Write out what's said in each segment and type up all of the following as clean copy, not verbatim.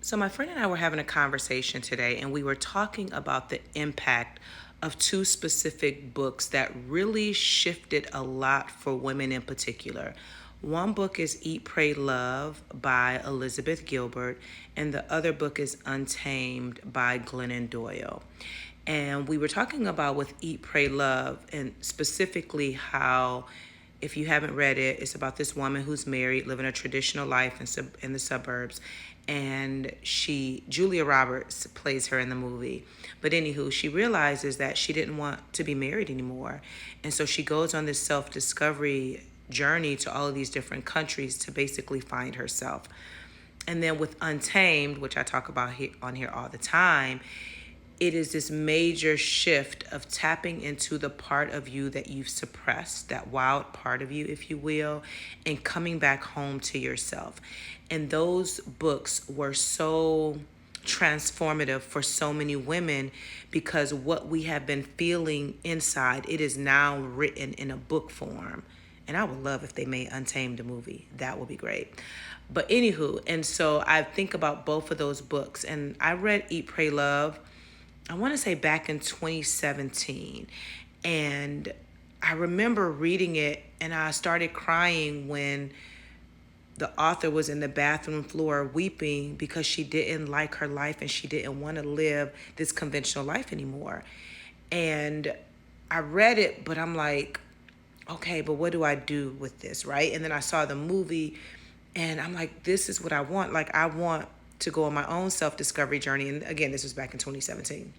So, my friend and I were having a conversation today, and we were talking about the impact of two specific books that really shifted a lot for women in particular. One book is Eat, Pray, Love by Elizabeth Gilbert, and the other book is Untamed by Glennon Doyle. And we were talking about with Eat, Pray, Love, and specifically how, if you haven't read it, it's about this woman who's married, living a traditional life in the suburbs. And Julia Roberts plays her in the movie. But anywho, she realizes that she didn't want to be married anymore. And so she goes on this self-discovery journey to all of these different countries to basically find herself. And then with Untamed, which I talk about on here all the time, it is this major shift of tapping into the part of you that you've suppressed, that wild part of you, if you will, and coming back home to yourself. And those books were so transformative for so many women because what we have been feeling inside, it is now written in a book form. And I would love if they made Untamed a movie. That would be great. But anywho, and so I think about both of those books. And I read Eat, Pray, Love, I want to say back in 2017. And I remember reading it and I started crying when the author was in the bathroom floor weeping because she didn't like her life and she didn't want to live this conventional life anymore. And I read it, but I'm like, okay, but what do I do with this, right? And then I saw the movie and I'm like, this is what I want. Like, I want to go on my own self-discovery journey. And again, this was back in 2017.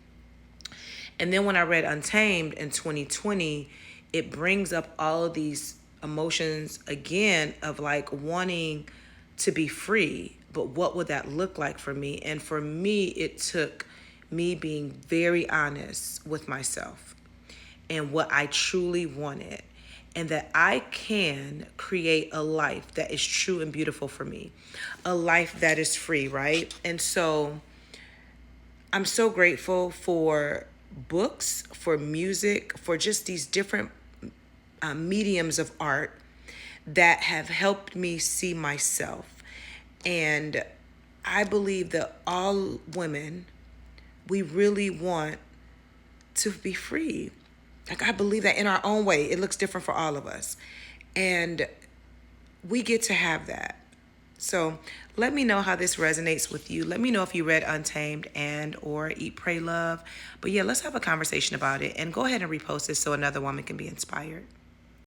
And then when I read Untamed in 2020, it brings up all of these emotions again of like wanting to be free. But what would that look like for me? And for me, it took me being very honest with myself and what I truly wanted, and that I can create a life that is true and beautiful for me, a life that is free, right? And so I'm so grateful for books, for music, for just these different mediums of art that have helped me see myself. And I believe that all women, we really want to be free. Like, I believe that in our own way. It looks different for all of us. And we get to have that. So let me know how this resonates with you. Let me know if you read Untamed and or Eat, Pray, Love. But yeah, let's have a conversation about it. And go ahead and repost this so another woman can be inspired.